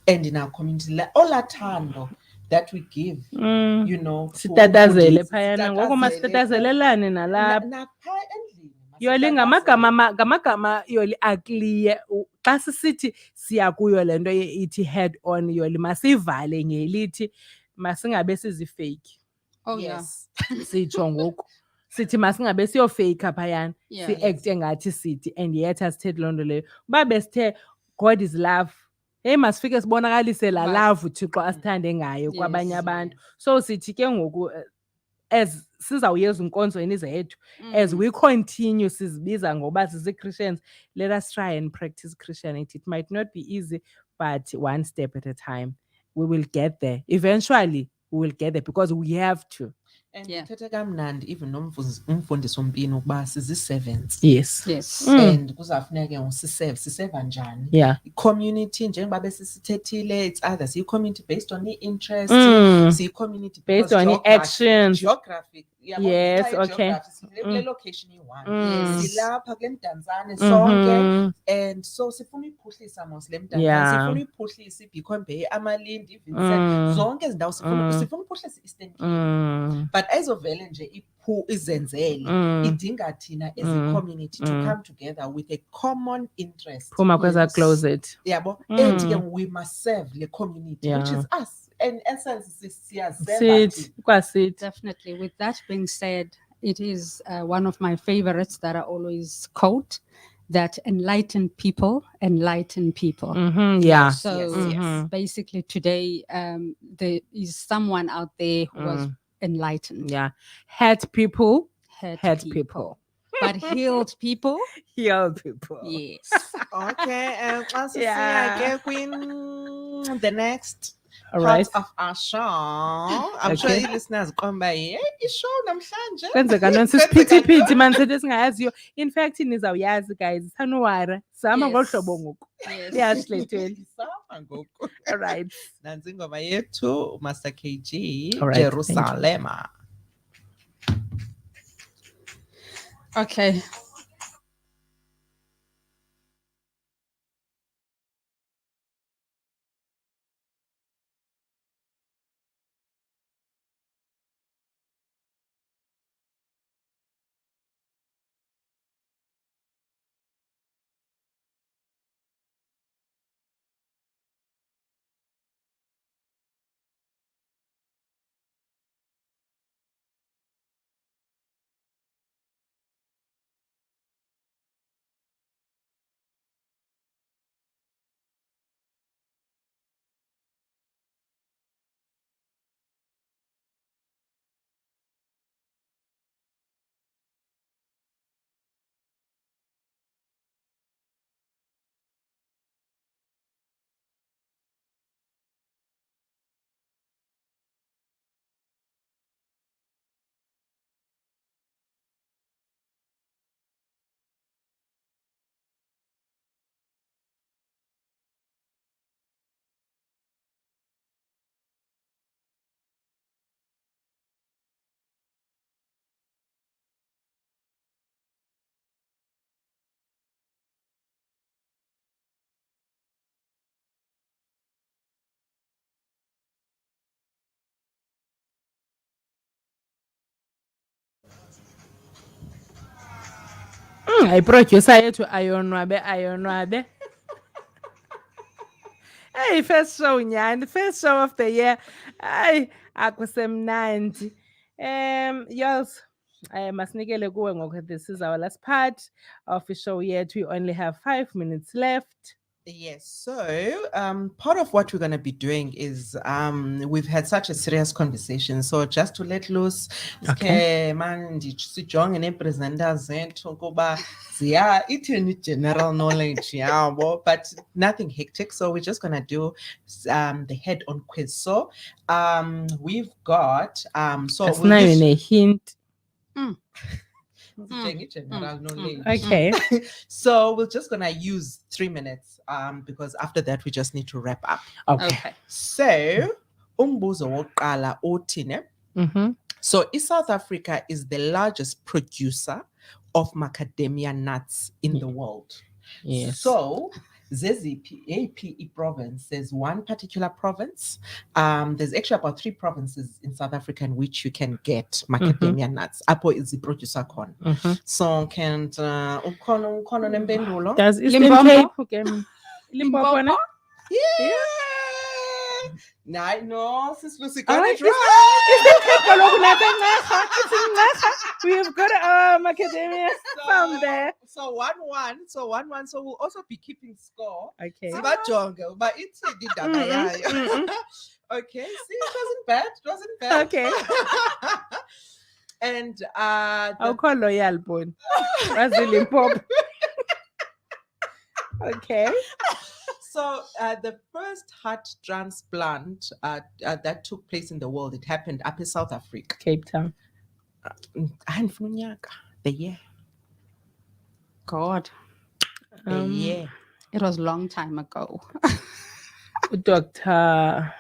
and in our community olathando that we give, you know, Sitatazele phayana ngoko masitatazelelane nalapha. napha endlini Yoli ngamagama Yoli akliye xa sisithi siya kuyo lento ithi head on Yoli masivale ngelithi masingabe sizifake. Oh yeah. yes Sitsho ngoku sithi masingabe siyofake phayana Yeah. si-acte ngathi sithi and yet asithethi loo nto leyo uba besithe God is love. Hey masifike sibonakalise la love uThixo asithande ngayo kwabanye abantu. So sithi ke ngoku as sizawuyeza inkonzweni zethu as we continue sizibiza ngoba sisi-Christians, let us try and practice Christianity. It might not be easy but one step at a time we will get there. Eventually we will get there because we have to. and Yeah. ithethe kamnandi even nomfundisi wompini ukuba sizi-servants. Yes. Yes. And kuzafuneke siseva njani. Yeah. Community njengoba besisithethile it's either siyi-community based on i-interest siyi-community Based on i-actions. geography. Yes, okay. Kule location iyi-one. Yes. Silapha kule mdantsane sonke and so sifuna uyiphuhlisa mos le mdantsane. Yeah. Sifuna uyiphuhlisa iBeacon Bay, amalindi, iVincent, zonke ezi ndawo sifuna uphuhlisa i-Eastern Cape. But ayizovele nje izenzele idinga thina as a community to come together with a common interest. Phuma kweza closet. Yabo and ke we must serve the community which is us. In essence Sit kwasithi. Definitely. With that being said, it is one of my favorites that I always quote, that enlightened people enlighten people. Yeah. So basically today there is someone out there who was enlightened. Yeah. Hurt people. Hurt people. But healed people. Healed people. Yes. Okay, xa sisiya Yeah. ke the next All part right. of our show. I'm sure Okay. listeners qomba i-show namhlanje. Kwenzeka nonke sisiphithiphithi manje sithi singayaziyo. In fact nizawuyazi guys, sanowara. Sama ngolu hlobo ngoku. Yes. Siyahlethweni. Sama ngoku. All right. Nansi ingoma yethu Master KG, All right, thank you. Jerusalema. Okay. I producer yethu ayonwabe. Hey, first show nyani, first show of the year. Ay, akusemnandi. Yours. Masinikele kuwe ngoku. This is our last part of the show yet. We only have 5 minutes left. Yes. So, part of what we're going to be doing is we've had such a serious conversation. So, just to let loose, Okay. sijonge nepresenters zethu kuba ziya ithini general knowledge yabo, but nothing hectic. So, we're just going to do the head-on quiz. So, we've got so That's we'll now give in a hint. general knowledge. Okay. So we're just gonna use 3 minutes because after that we just need to wrap up. Okay. So umbuzo wokuqala uthi ne. Mm-hmm. So South Africa is the largest producer of macadamia nuts in the world. Yes. So zeziphi APE province, there's one particular province. There's actually about 3 provinces in South Africa in which you can get macadamia nuts. Apho is the producer corn. Mm-hmm. So can ukhona nempendulo? Does Eastern Limpopo? Cape Limpopo? Ne? Yeah. No, sis Lucy got Alright, it right. We've got macadamia from there. So 1-1. So 1-1. So we'll also be keeping score. Okay. Sibajonge, but it's a didaba yayo. Okay, see, it wasn't bad. It wasn't bad. Okay. And I'll call loyal bone. That's Limpopo. Okay. so the first heart transplant that took place in the world, it happened up in South Africa. Cape Town. The year. God, The year. it was a long time ago. Doctor.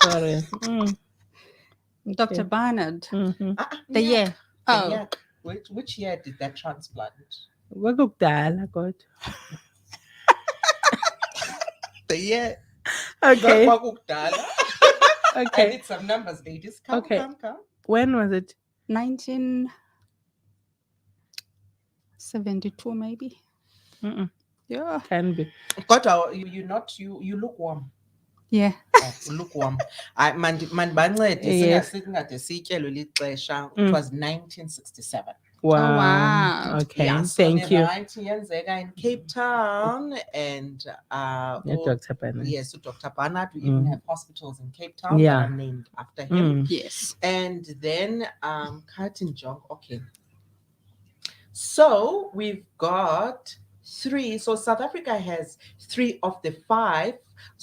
Sorry. Dr. Barnard. Mm-hmm. The year. The Oh, year. Which year did that transplant? Wakukudala, God. The year. Okay. Not Wakukdala. I Okay. did some numbers, ladies. Come. When was it? 1972 maybe. Mm-mm. Yeah. Can be. Kodwa, you look warm. Yeah. You look warm. Mandibancede Yes. singade sityelwe lixesha. It was 1967. Wow. wow. Okay. Yeah, so Thank you. right, yenzeka in Cape Town and Yeah, Dr. Bennett. yes, so Dr. Barnard. We even have hospitals in Cape Town Yeah. that are named after him. Yes. And then Curtin Jong. Okay. So we've got 3. So South Africa has 3 of the 5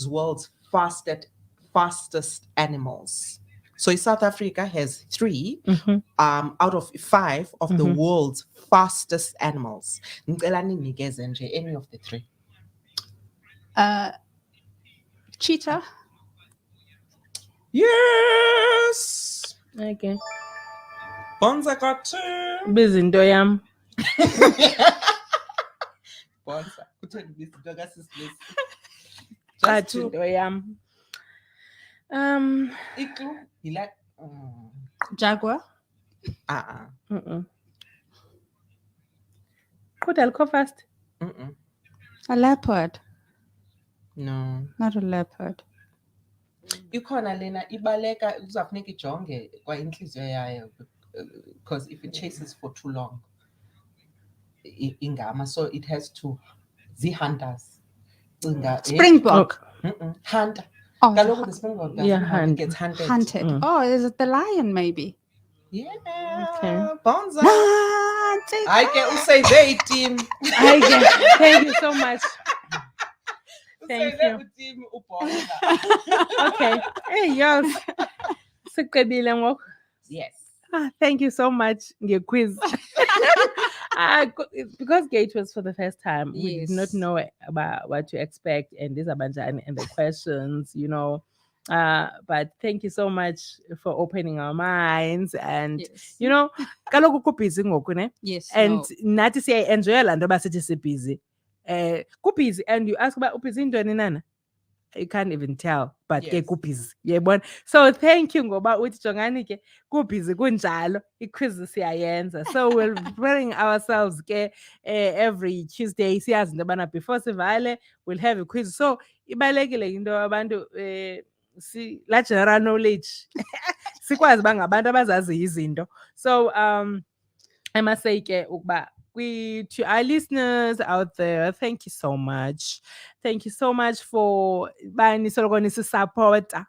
world's fastest animals. So South Africa has 3 out of 5 of the world's fastest animals. Ngicela ninikeze nje any of the 3. Cheetah. Yes. Okay. Bonza got 2. Bizinto yam. Bonza. Kutheni bizinto kaSisi? Athi Just 2. into yam. Iklu. You like Jaguar. Could I go fast? A leopard. No. Not a leopard. Ikhona lena ibaleka kuzafuneka ijonge kwa inhliziyo yayo because if it chases for too long ingama, so it has to hunters. Springbok. Hunter. Oh, Kaloku the springbok Yeah, it gets hunted. hunted. Oh, is it the lion maybe? Yeah. Okay. Bonza. Hunted. I can say they team. Thank you so much. Thank you. Team uBonza. Okay. Hey, yes. Siqebile ngoku. Yes. Thank you so much. Quiz. Because Gate was for the first time, we did not Yes. know about what to expect and this Abanjani and the questions, but thank you so much for opening our minds and Yes. kaloku kubhizi ngoku ne Yes. and no. nathi siyayi-enjoya laa nto yoba sithi sibhizi kubhizi and you ask uba ubhizi ntoni nana you can't even tell, but ke Yes. kubhizi yayibona. So thank you ngoba uthi jongani ke kubhizi kunjalo i-quiz siyayenza. So we'll bring ourselves ke every Tuesday siyazi into yobana before sivale we'll have a quiz. So ibalekile into abantu la general knowledge sikwazi bangabantu abazaziyo izinto. So I must say ke ukuba to our listeners out there, thank you so much. Thank you so much for bani soloko nisisupport.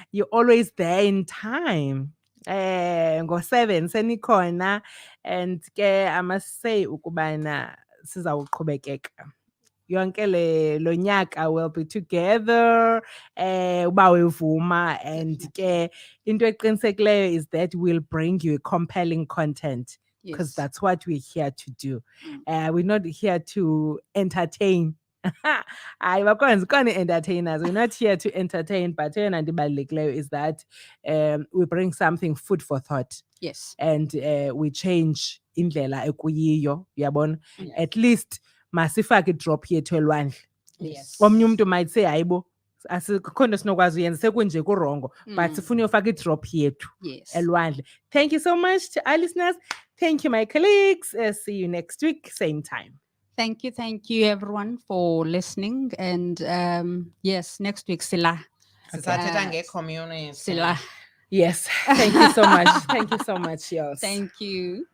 You're always there in time. Ngo-7 senikhona, and ke I must say ukubana sizawuqhubekeka. Yonke lo nyaka will be together uba wevuma, and ke into eqinisekileyo is that we'll bring you compelling content, because Yes. that's what we're here to do. We're not here to entertain. Entertainers. We're not here to entertain, but is that we bring something food for thought. Yes. And we change indlela ekuyiyo, uyabona. Yes. At least masifake idrop yethu elwandle. Yes. Omnye umuntu might say hayibo asikho nto sinokwazi uyenza sekunje kurongo, but sifuna uyofaka idrop yethu Yes. elwandle. Thank you so much to our listeners. Thank you, my colleagues. See you next week, same time. Thank you everyone for listening. And yes, next week Sila. Sisathetha nge-community. Sila. Yes, thank you so much. Thank you so much, y'all. Thank you.